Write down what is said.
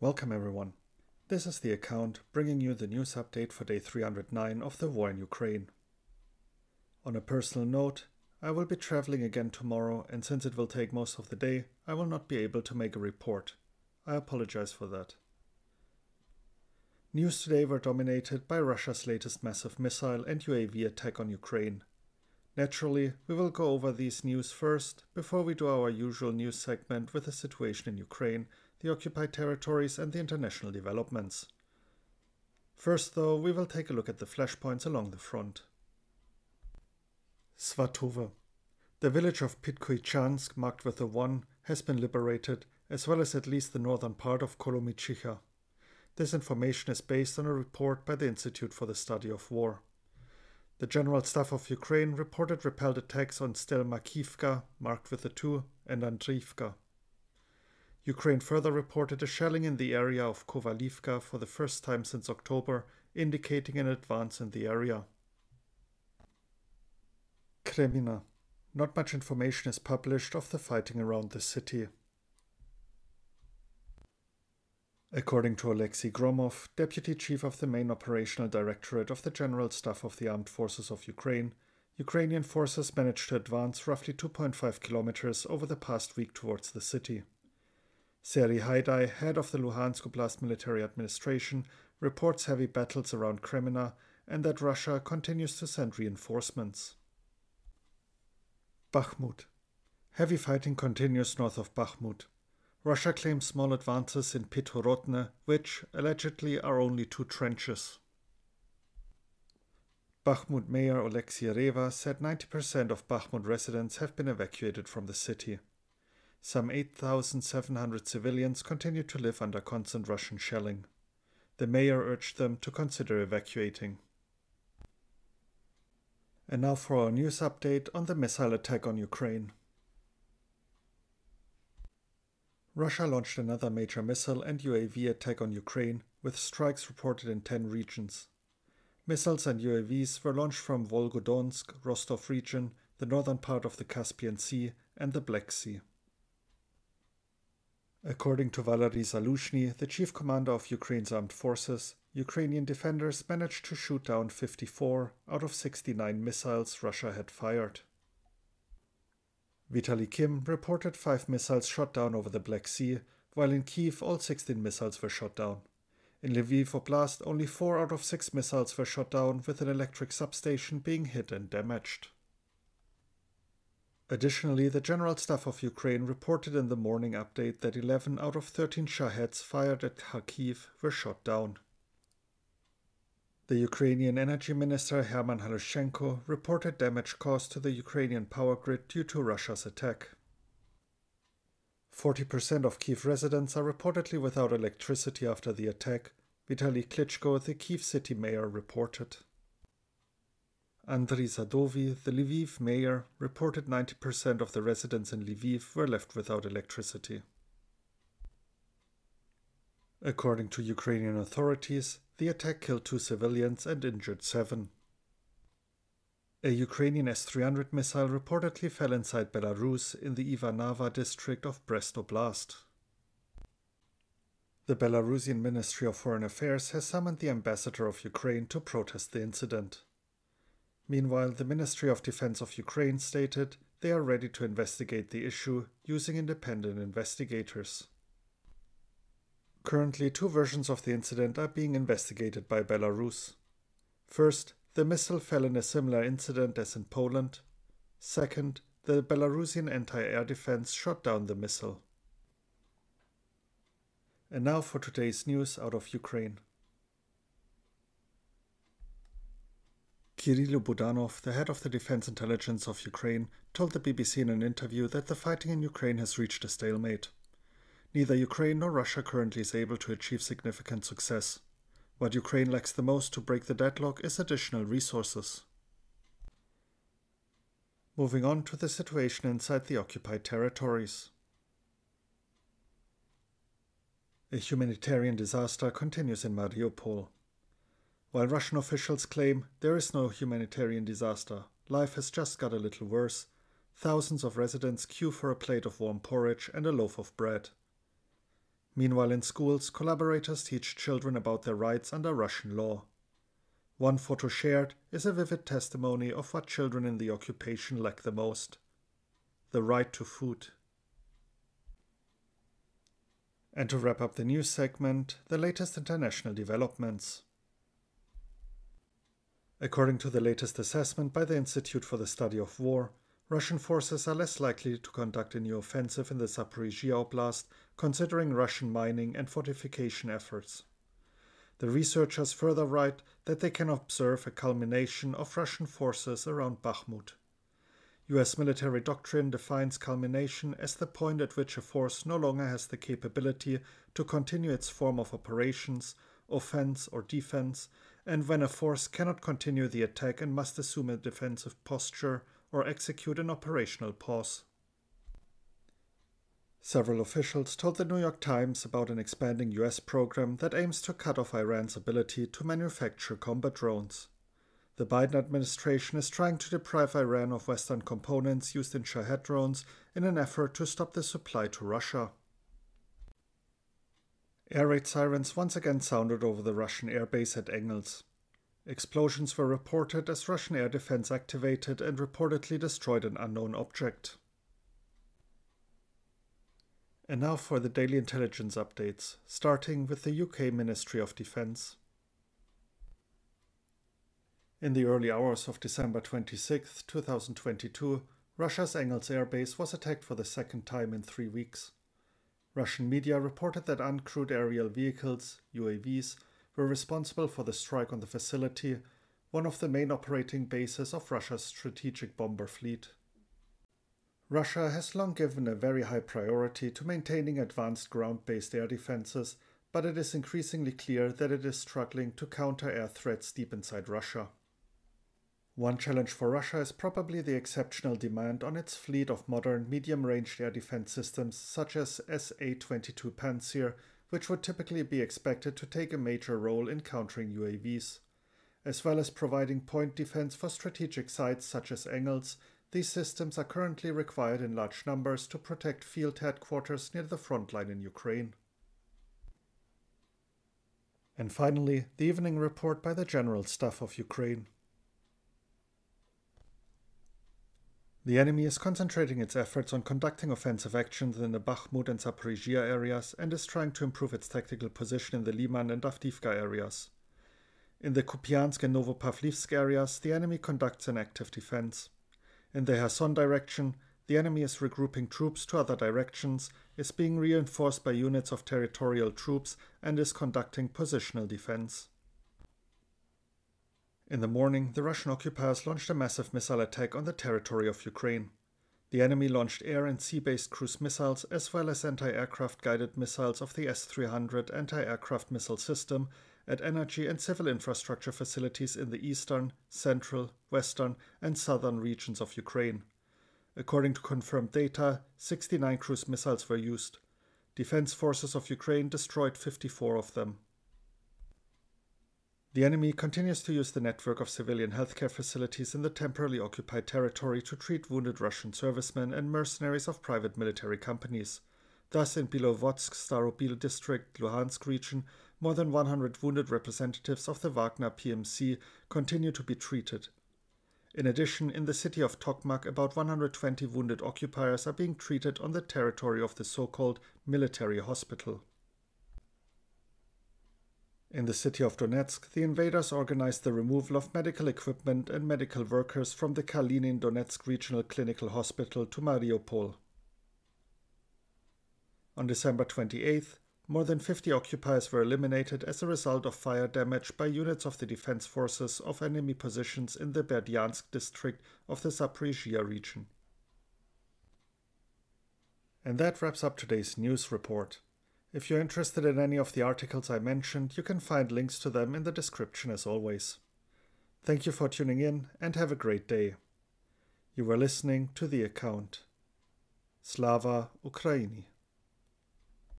Welcome everyone. This is the account bringing you the news update for day 309 of the war in Ukraine. On a personal note, I will be traveling again tomorrow, and since it will take most of the day, I will not be able to make a report. I apologize for that. News today were dominated by Russia's latest massive missile and UAV attack on Ukraine. Naturally, we will go over these news first, before we do our usual news segment with the situation in Ukraine, the occupied territories and the international developments. First though, we will take a look at the flashpoints along the front. Svatove. The village of Pitkoichansk, marked with a 1, has been liberated, as well as at least the northern part of Kolomichicha. This information is based on a report by the Institute for the Study of War. The General Staff of Ukraine reported repelled attacks on Stelmakivka, marked with a 2, and Andriivka. Ukraine further reported a shelling in the area of Kovalivka for the first time since October, indicating an advance in the area. Kreminna. Not much information is published of the fighting around the city. According to Alexei Gromov, Deputy Chief of the Main Operational Directorate of the General Staff of the Armed Forces of Ukraine, Ukrainian forces managed to advance roughly 2.5 kilometers over the past week towards the city. Serhiy Haidai, head of the Luhansk Oblast Military Administration, reports heavy battles around Kreminna and that Russia continues to send reinforcements. Bakhmut. Heavy fighting continues north of Bakhmut. Russia claims small advances in Pithorodne, which, allegedly, are only 2 trenches. Bakhmut Mayor Oleksiy Reva said 90% of Bakhmut residents have been evacuated from the city. Some 8,700 civilians continue to live under constant Russian shelling. The mayor urged them to consider evacuating. And now for our news update on the missile attack on Ukraine. Russia launched another major missile and UAV attack on Ukraine, with strikes reported in 10 regions. Missiles and UAVs were launched from Volgodonsk, Rostov region, the northern part of the Caspian Sea, and the Black Sea. According to Valery Zaluzhny, the chief commander of Ukraine's armed forces, Ukrainian defenders managed to shoot down 54 out of 69 missiles Russia had fired. Vitaly Kim reported 5 missiles shot down over the Black Sea, while in Kyiv all 16 missiles were shot down. In Lviv Oblast, only 4 out of 6 missiles were shot down, with an electric substation being hit and damaged. Additionally, the General Staff of Ukraine reported in the morning update that 11 out of 13 Shaheds fired at Kharkiv were shot down. The Ukrainian Energy Minister Herman Halushchenko reported damage caused to the Ukrainian power grid due to Russia's attack. 40% of Kyiv residents are reportedly without electricity after the attack, Vitaly Klitschko, the Kyiv city mayor, reported. Andriy Zadovi, the Lviv mayor, reported 90% of the residents in Lviv were left without electricity. According to Ukrainian authorities, the attack killed 2 civilians and injured 7. A Ukrainian S-300 missile reportedly fell inside Belarus in the Ivanava district of Brest Oblast. The Belarusian Ministry of Foreign Affairs has summoned the ambassador of Ukraine to protest the incident. Meanwhile, the Ministry of Defense of Ukraine stated they are ready to investigate the issue using independent investigators. Currently, 2 versions of the incident are being investigated by Belarus. First, the missile fell in a similar incident as in Poland. Second, the Belarusian anti-air defense shot down the missile. And now for today's news out of Ukraine. Kyrylo Budanov, the head of the Defense Intelligence of Ukraine, told the BBC in an interview that the fighting in Ukraine has reached a stalemate. Neither Ukraine nor Russia currently is able to achieve significant success. What Ukraine lacks the most to break the deadlock is additional resources. Moving on to the situation inside the occupied territories. A humanitarian disaster continues in Mariupol. While Russian officials claim there is no humanitarian disaster, life has just got a little worse. Thousands of residents queue for a plate of warm porridge and a loaf of bread. Meanwhile, in schools, collaborators teach children about their rights under Russian law. One photo shared is a vivid testimony of what children in the occupation lack the most: the right to food. And to wrap up the news segment, the latest international developments. According to the latest assessment by the Institute for the Study of War, Russian forces are less likely to conduct a new offensive in the Zaporizhia Oblast, considering Russian mining and fortification efforts. The researchers further write that they can observe a culmination of Russian forces around Bakhmut. US military doctrine defines culmination as the point at which a force no longer has the capability to continue its form of operations, offense or defense, and when a force cannot continue the attack and must assume a defensive posture or execute an operational pause. Several officials told the New York Times about an expanding US program that aims to cut off Iran's ability to manufacture combat drones. The Biden administration is trying to deprive Iran of Western components used in Shahed drones in an effort to stop the supply to Russia. Air raid sirens once again sounded over the Russian airbase at Engels. Explosions were reported as Russian air defense activated and reportedly destroyed an unknown object. And now for the daily intelligence updates, starting with the UK Ministry of Defence. In the early hours of December 26, 2022, Russia's Engels airbase was attacked for the second time in 3 weeks. Russian media reported that uncrewed aerial vehicles, UAVs, were responsible for the strike on the facility, one of the main operating bases of Russia's strategic bomber fleet. Russia has long given a very high priority to maintaining advanced ground-based air defenses, but it is increasingly clear that it is struggling to counter air threats deep inside Russia. One challenge for Russia is probably the exceptional demand on its fleet of modern medium-range air defense systems such as Sa-22 Pantsir, which would typically be expected to take a major role in countering UAVs. As well as providing point defense for strategic sites such as Engels, these systems are currently required in large numbers to protect field headquarters near the front line in Ukraine. And finally, the evening report by the General Staff of Ukraine. The enemy is concentrating its efforts on conducting offensive actions in the Bakhmut and Zaporizhia areas and is trying to improve its tactical position in the Liman and Avdiivka areas. In the Kupiansk and Novopavlivsk areas, the enemy conducts an active defense. In the Kherson direction, the enemy is regrouping troops to other directions, is being reinforced by units of territorial troops, and is conducting positional defense. In the morning, the Russian occupiers launched a massive missile attack on the territory of Ukraine. The enemy launched air and sea-based cruise missiles as well as anti-aircraft guided missiles of the S-300 anti-aircraft missile system at energy and civil infrastructure facilities in the eastern, central, western, and southern regions of Ukraine. According to confirmed data, 69 cruise missiles were used. Defense forces of Ukraine destroyed 54 of them. The enemy continues to use the network of civilian healthcare facilities in the temporarily occupied territory to treat wounded Russian servicemen and mercenaries of private military companies. Thus, in Bilovodsk Starobil district, Luhansk region, more than 100 wounded representatives of the Wagner PMC continue to be treated. In addition, in the city of Tokmak, about 120 wounded occupiers are being treated on the territory of the so-called military hospital. In the city of Donetsk, the invaders organized the removal of medical equipment and medical workers from the Kalinin Donetsk Regional Clinical Hospital to Mariupol. On December 28th, more than 50 occupiers were eliminated as a result of fire damage by units of the defense forces of enemy positions in the Berdyansk district of the Zaporizhia region. And that wraps up today's news report. If you're interested in any of the articles I mentioned, you can find links to them in the description as always. Thank you for tuning in and have a great day. You were listening to The Account. Slava Ukraini.